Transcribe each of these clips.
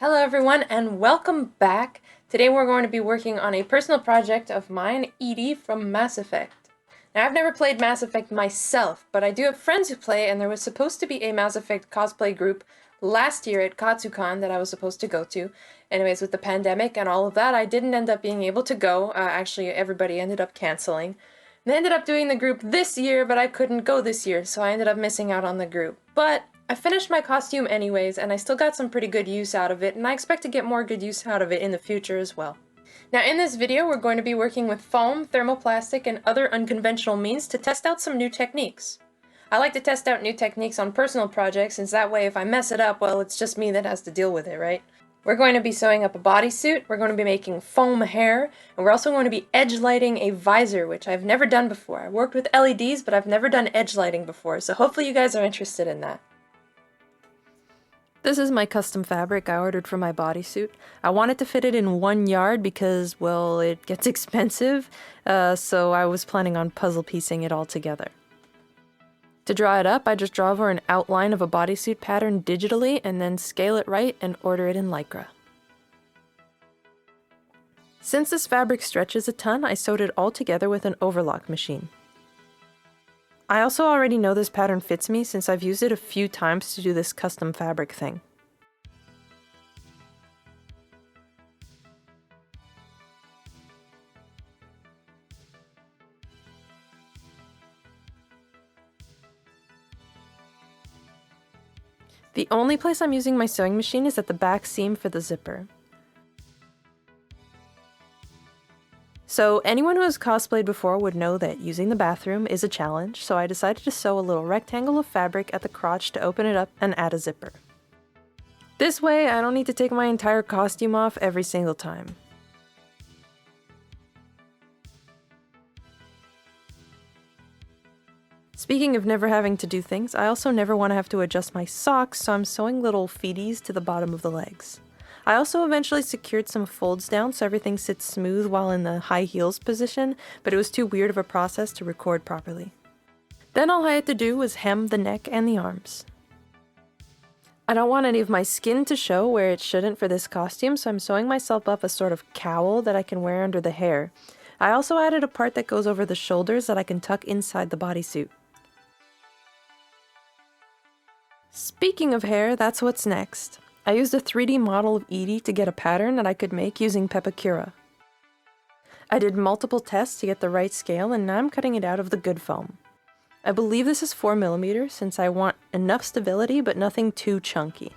Hello everyone and welcome back. Today we're going to be working on a personal project of mine, EDI from Mass Effect. Now I've never played Mass Effect myself, but I do have friends who play, and there was supposed to be a Mass Effect cosplay group last year at Katsucon that I was supposed to go to. Anyways, with the pandemic and all of that, I didn't end up being able to go. Actually, everybody ended up canceling. They ended up doing the group this year, but I couldn't go this year, so I ended up missing out on the group. But I finished my costume anyways, and I still got some pretty good use out of it, and I expect to get more good use out of it in the future as well. Now in this video, we're going to be working with foam, thermoplastic, and other unconventional means to test out some new techniques. I like to test out new techniques on personal projects, since that way if I mess it up, well, it's just me that has to deal with it, right? We're going to be sewing up a bodysuit, we're going to be making foam hair, and we're also going to be edge lighting a visor, which I've never done before. I worked with LEDs, but I've never done edge lighting before, so hopefully you guys are interested in that. This is my custom fabric I ordered for my bodysuit. I wanted to fit it in 1 yard because, well, it gets expensive, so I was planning on puzzle piecing it all together. To draw it up, I just draw over an outline of a bodysuit pattern digitally and then scale it right and order it in Lycra. Since this fabric stretches a ton, I sewed it all together with an overlock machine. I also already know this pattern fits me since I've used it a few times to do this custom fabric thing. The only place I'm using my sewing machine is at the back seam for the zipper. So anyone who has cosplayed before would know that using the bathroom is a challenge, so I decided to sew a little rectangle of fabric at the crotch to open it up and add a zipper. This way I don't need to take my entire costume off every single time. Speaking of never having to do things, I also never want to have to adjust my socks, so I'm sewing little feeties to the bottom of the legs. I also eventually secured some folds down so everything sits smooth while in the high heels position, but it was too weird of a process to record properly. Then all I had to do was hem the neck and the arms. I don't want any of my skin to show where it shouldn't for this costume, so I'm sewing myself up a sort of cowl that I can wear under the hair. I also added a part that goes over the shoulders that I can tuck inside the bodysuit. Speaking of hair, that's what's next. I used a 3D model of EDI to get a pattern that I could make using Pepakura. I did multiple tests to get the right scale, and now I'm cutting it out of the good foam. I believe this is 4mm since I want enough stability but nothing too chunky.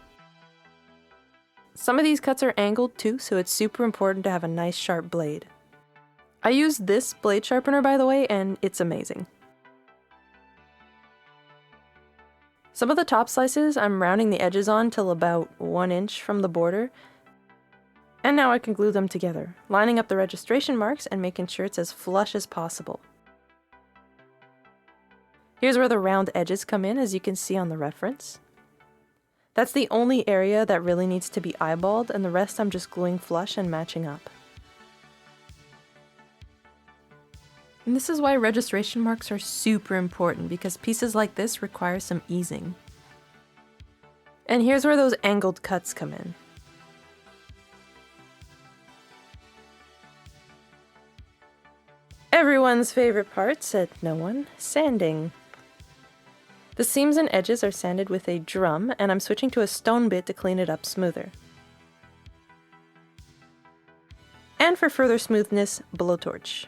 Some of these cuts are angled too, so it's super important to have a nice sharp blade. I used this blade sharpener, by the way, and it's amazing. Some of the top slices I'm rounding the edges on till about 1 inch from the border. And now I can glue them together, lining up the registration marks and making sure it's as flush as possible. Here's where the round edges come in, as you can see on the reference. That's the only area that really needs to be eyeballed, and the rest I'm just gluing flush and matching up. And this is why registration marks are super important, because pieces like this require some easing. And here's where those angled cuts come in. Everyone's favorite part, said no one, sanding. The seams and edges are sanded with a drum, and I'm switching to a stone bit to clean it up smoother. And for further smoothness, blowtorch.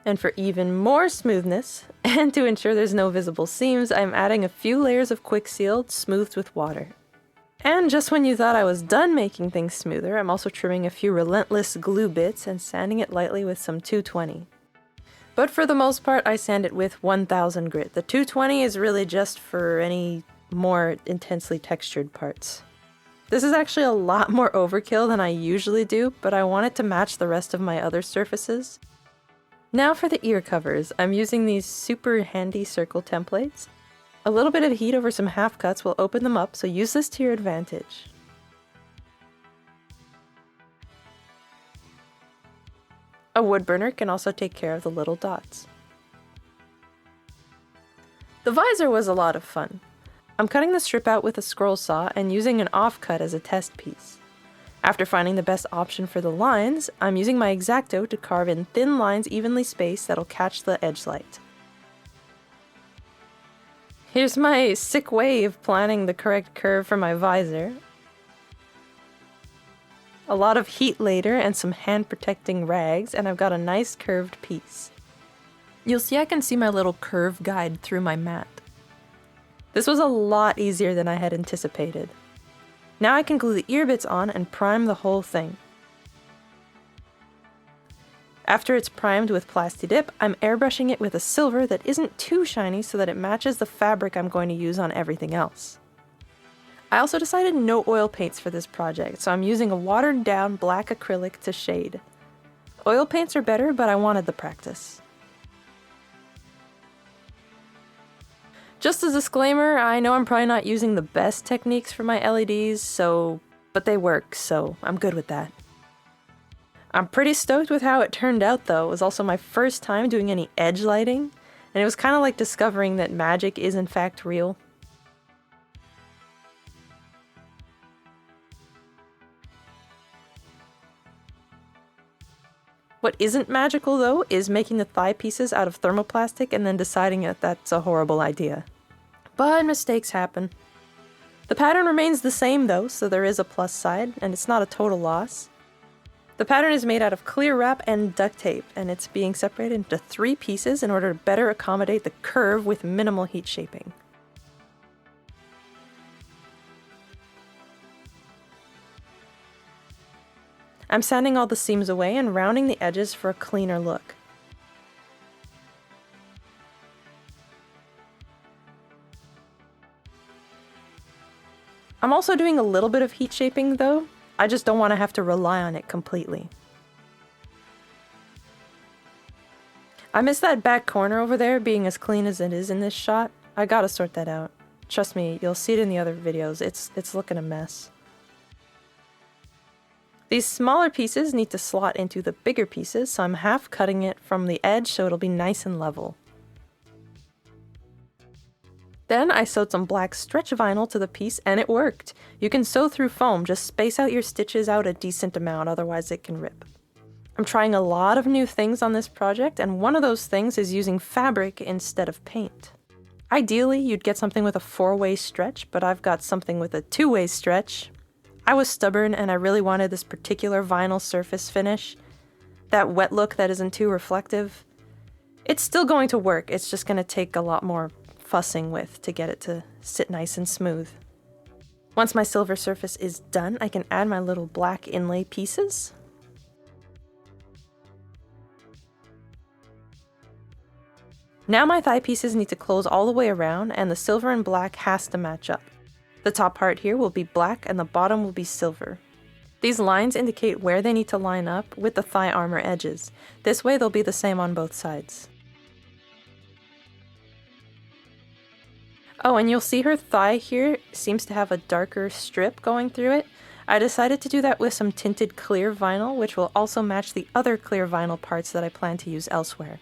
And for even more smoothness, and to ensure there's no visible seams, I'm adding a few layers of quick seal smoothed with water. And just when you thought I was done making things smoother, I'm also trimming a few relentless glue bits and sanding it lightly with some 220. But for the most part, I sand it with 1000 grit. The 220 is really just for any more intensely textured parts. This is actually a lot more overkill than I usually do, but I want it to match the rest of my other surfaces. Now for the ear covers, I'm using these super handy circle templates. A little bit of heat over some half cuts will open them up, so use this to your advantage. A wood burner can also take care of the little dots. The visor was a lot of fun. I'm cutting the strip out with a scroll saw and using an offcut as a test piece. After finding the best option for the lines, I'm using my X-Acto to carve in thin lines evenly spaced that'll catch the edge light. Here's my sick way of planning the correct curve for my visor. A lot of heat later and some hand protecting rags, and I've got a nice curved piece. You'll see I can see my little curve guide through my mat. This was a lot easier than I had anticipated. Now I can glue the ear bits on and prime the whole thing. After it's primed with Plasti-Dip, I'm airbrushing it with a silver that isn't too shiny so that it matches the fabric I'm going to use on everything else. I also decided no oil paints for this project, so I'm using a watered down black acrylic to shade. Oil paints are better, but I wanted the practice. Just as a disclaimer, I know I'm probably not using the best techniques for my LEDs, but they work, so I'm good with that. I'm pretty stoked with how it turned out though. It was also my first time doing any edge lighting, and it was kind of like discovering that magic is in fact real. What isn't magical though is making the thigh pieces out of thermoplastic and then deciding that that's a horrible idea. But mistakes happen. The pattern remains the same though, so there is a plus side, and it's not a total loss. The pattern is made out of clear wrap and duct tape, and it's being separated into 3 pieces in order to better accommodate the curve with minimal heat shaping. I'm sanding all the seams away and rounding the edges for a cleaner look. I'm also doing a little bit of heat shaping though. I just don't want to have to rely on it completely. I miss that back corner over there being as clean as it is in this shot. I gotta sort that out. Trust me, you'll see it in the other videos. It's looking a mess. These smaller pieces need to slot into the bigger pieces, so I'm half cutting it from the edge so it'll be nice and level. Then I sewed some black stretch vinyl to the piece and it worked. You can sew through foam, just space out your stitches out a decent amount, otherwise it can rip. I'm trying a lot of new things on this project, and one of those things is using fabric instead of paint. Ideally, you'd get something with a 4-way stretch, but I've got something with a 2-way stretch. I was stubborn and I really wanted this particular vinyl surface finish. That wet look that isn't too reflective. It's still going to work, it's just going to take a lot more fussing with to get it to sit nice and smooth. Once my silver surface is done, I can add my little black inlay pieces. Now my thigh pieces need to close all the way around, and the silver and black has to match up. The top part here will be black and the bottom will be silver. These lines indicate where they need to line up with the thigh armor edges. This way they'll be the same on both sides. Oh, and you'll see her thigh here seems to have a darker strip going through it. I decided to do that with some tinted clear vinyl, which will also match the other clear vinyl parts that I plan to use elsewhere.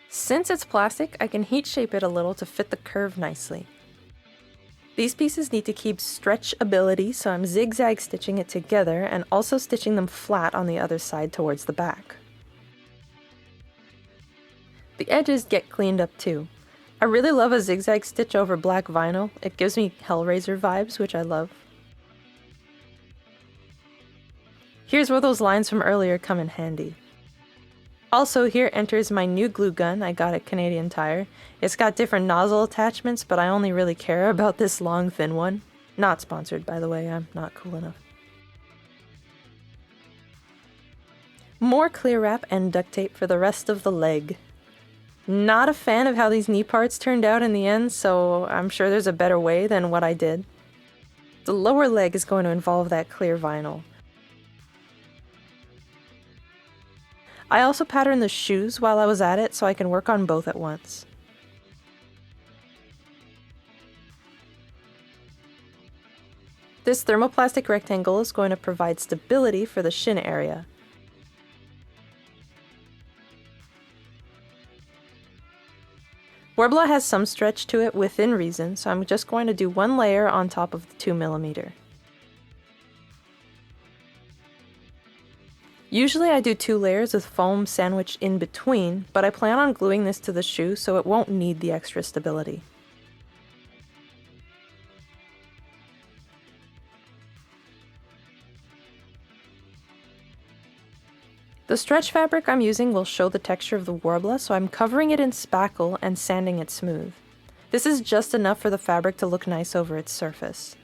Since it's plastic, I can heat shape it a little to fit the curve nicely. These pieces need to keep stretchability, so I'm zigzag stitching it together and also stitching them flat on the other side towards the back. The edges get cleaned up too. I really love a zigzag stitch over black vinyl. It gives me Hellraiser vibes, which I love. Here's where those lines from earlier come in handy. Also, here enters my new glue gun I got at Canadian Tire. It's got different nozzle attachments, but I only really care about this long, thin one. Not sponsored, by the way, I'm not cool enough. More clear wrap and duct tape for the rest of the leg. Not a fan of how these knee parts turned out in the end, so I'm sure there's a better way than what I did. The lower leg is going to involve that clear vinyl. I also patterned the shoes while I was at it, so I can work on both at once. This thermoplastic rectangle is going to provide stability for the shin area. Worbla has some stretch to it within reason, so I'm just going to do one layer on top of the 2mm. Usually I do 2 layers with foam sandwiched in between, but I plan on gluing this to the shoe so it won't need the extra stability. The stretch fabric I'm using will show the texture of the Warbler, so I'm covering it in spackle and sanding it smooth. This is just enough for the fabric to look nice over its surface.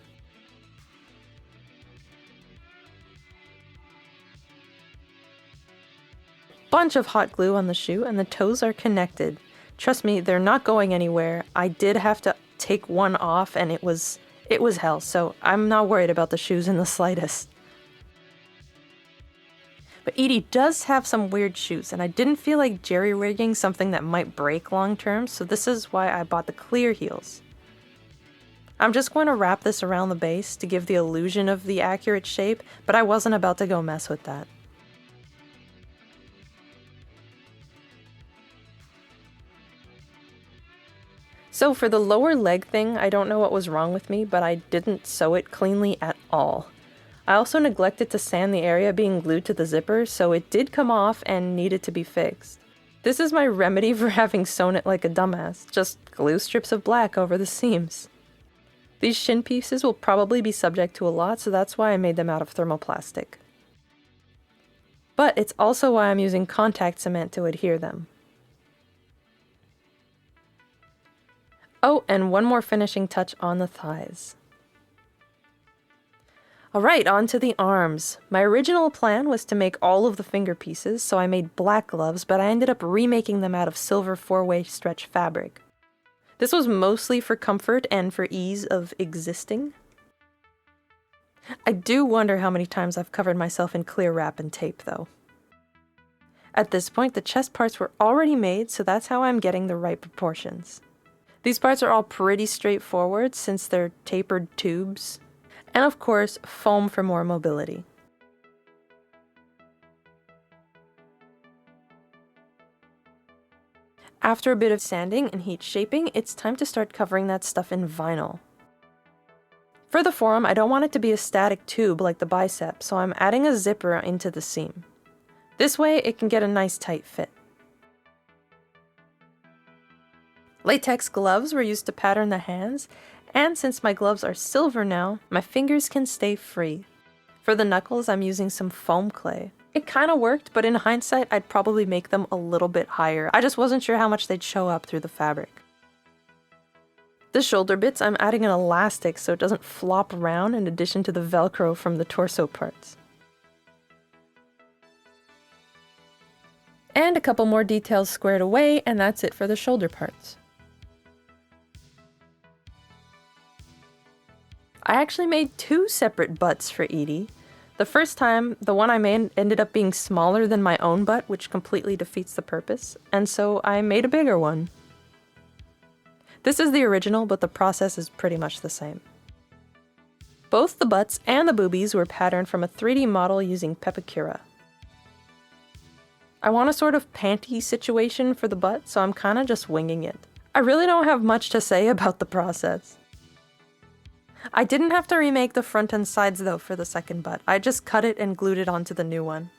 Bunch of hot glue on the shoe and the toes are connected. Trust me, they're not going anywhere. I did have to take one off and it was hell, so I'm not worried about the shoes in the slightest. But EDI does have some weird shoes, and I didn't feel like jerry-rigging something that might break long term, so this is why I bought the clear heels. I'm just going to wrap this around the base to give the illusion of the accurate shape, but I wasn't about to go mess with that. So for the lower leg thing, I don't know what was wrong with me, but I didn't sew it cleanly at all. I also neglected to sand the area being glued to the zipper, so it did come off and needed to be fixed. This is my remedy for having sewn it like a dumbass, just glue strips of black over the seams. These shin pieces will probably be subject to a lot, so that's why I made them out of thermoplastic. But it's also why I'm using contact cement to adhere them. Oh, and one more finishing touch on the thighs. Alright, on to the arms. My original plan was to make all of the finger pieces, so I made black gloves, but I ended up remaking them out of silver 4-way stretch fabric. This was mostly for comfort and for ease of existing. I do wonder how many times I've covered myself in clear wrap and tape, though. At this point, the chest parts were already made, so that's how I'm getting the right proportions. These parts are all pretty straightforward since they're tapered tubes. And of course, foam for more mobility. After a bit of sanding and heat shaping, it's time to start covering that stuff in vinyl. For the forearm, I don't want it to be a static tube like the bicep, so I'm adding a zipper into the seam. This way, it can get a nice tight fit. Latex gloves were used to pattern the hands, and since my gloves are silver now, my fingers can stay free. For the knuckles, I'm using some foam clay. It kinda worked, but in hindsight, I'd probably make them a little bit higher. I just wasn't sure how much they'd show up through the fabric. The shoulder bits, I'm adding an elastic so it doesn't flop around in addition to the Velcro from the torso parts. And a couple more details squared away, and that's it for the shoulder parts. I actually made 2 separate butts for EDI. The first time, the one I made ended up being smaller than my own butt, which completely defeats the purpose, and so I made a bigger one. This is the original, but the process is pretty much the same. Both the butts and the boobies were patterned from a 3D model using Pepakura. I want a sort of panty situation for the butt, so I'm kinda just winging it. I really don't have much to say about the process. I didn't have to remake the front and sides though for the second butt. I just cut it and glued it onto the new one.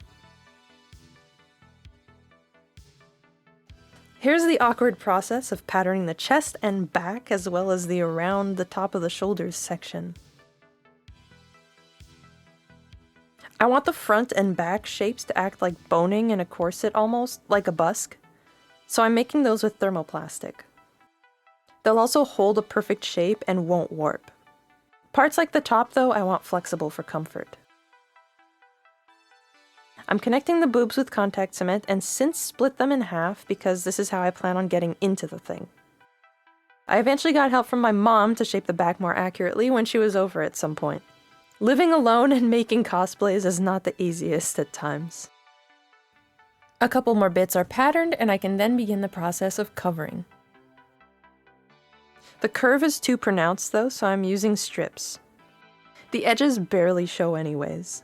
Here's the awkward process of patterning the chest and back as well as the around the top of the shoulders section. I want the front and back shapes to act like boning in a corset almost, like a busk, so I'm making those with thermoplastic. They'll also hold a perfect shape and won't warp. Parts like the top, though, I want flexible for comfort. I'm connecting the boobs with contact cement and since split them in half because this is how I plan on getting into the thing. I eventually got help from my mom to shape the back more accurately when she was over at some point. Living alone and making cosplays is not the easiest at times. A couple more bits are patterned and I can then begin the process of covering. The curve is too pronounced though, so I'm using strips. The edges barely show anyways.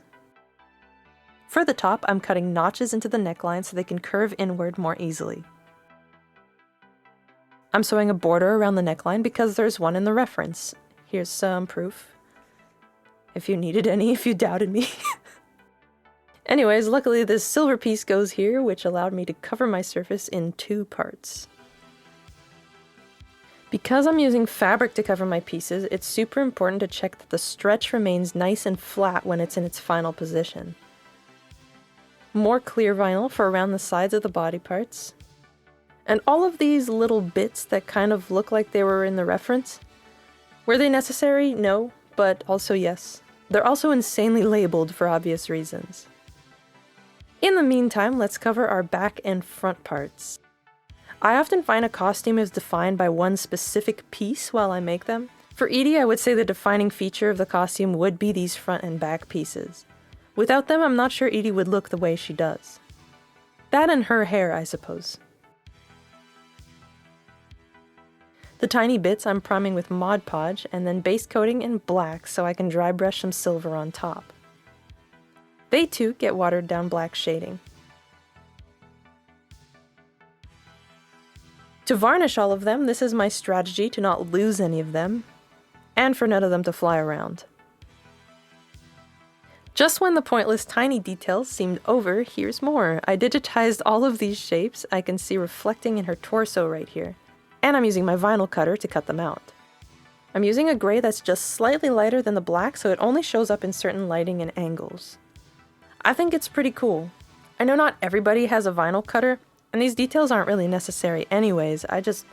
For the top, I'm cutting notches into the neckline so they can curve inward more easily. I'm sewing a border around the neckline because there's one in the reference. Here's some proof. If you needed any, if you doubted me. Anyways, luckily this silver piece goes here, which allowed me to cover my surface in 2 parts. Because I'm using fabric to cover my pieces, it's super important to check that the stretch remains nice and flat when it's in its final position. More clear vinyl for around the sides of the body parts. And all of these little bits that kind of look like they were in the reference. Were they necessary? No, but also yes. They're also insanely labeled for obvious reasons. In the meantime, let's cover our back and front parts. I often find a costume is defined by one specific piece while I make them. For EDI, I would say the defining feature of the costume would be these front and back pieces. Without them, I'm not sure EDI would look the way she does. That and her hair, I suppose. The tiny bits I'm priming with Mod Podge and then base coating in black so I can dry brush some silver on top. They too get watered down black shading. To varnish all of them, this is my strategy to not lose any of them, and for none of them to fly around. Just when the pointless tiny details seemed over, here's more. I digitized all of these shapes I can see reflecting in her torso right here, and I'm using my vinyl cutter to cut them out. I'm using a gray that's just slightly lighter than the black, so it only shows up in certain lighting and angles. I think it's pretty cool. I know not everybody has a vinyl cutter, and these details aren't really necessary anyways. I just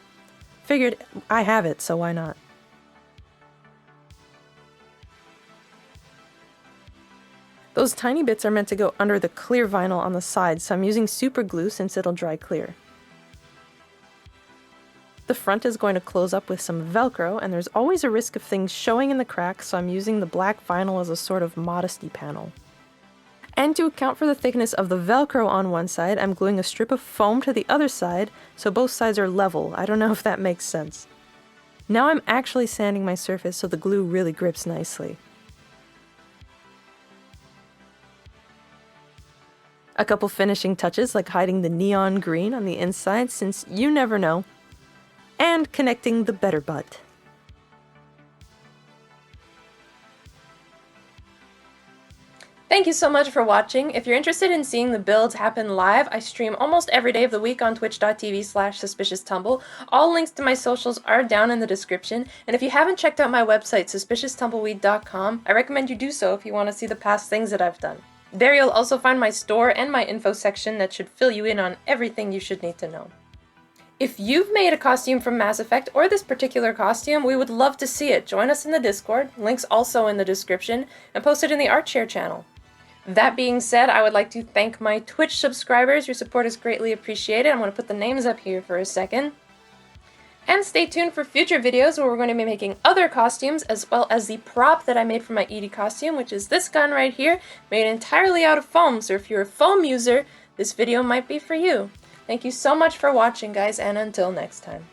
figured I have it, so why not? Those tiny bits are meant to go under the clear vinyl on the side, so I'm using super glue since it'll dry clear. The front is going to close up with some Velcro, and there's always a risk of things showing in the cracks, so I'm using the black vinyl as a sort of modesty panel. And to account for the thickness of the Velcro on one side, I'm gluing a strip of foam to the other side, so both sides are level. I don't know if that makes sense. Now I'm actually sanding my surface so the glue really grips nicely. A couple finishing touches like hiding the neon green on the inside since you never know, and connecting the better butt. Thank you so much for watching. If you're interested in seeing the builds happen live, I stream almost every day of the week on twitch.tv/suspicioustumble. All links to my socials are down in the description, and if you haven't checked out my website, suspicioustumbleweed.com, I recommend you do so if you want to see the past things that I've done. There you'll also find my store and my info section that should fill you in on everything you should need to know. If you've made a costume from Mass Effect or this particular costume, we would love to see it. Join us in the Discord, links also in the description, and post it in the Art Share channel. That being said, I would like to thank my Twitch subscribers. Your support is greatly appreciated. I'm going to put the names up here for a second. And stay tuned for future videos where we're going to be making other costumes, as well as the prop that I made for my EDI costume, which is this gun right here, made entirely out of foam. So if you're a foam user, this video might be for you. Thank you so much for watching, guys, and until next time.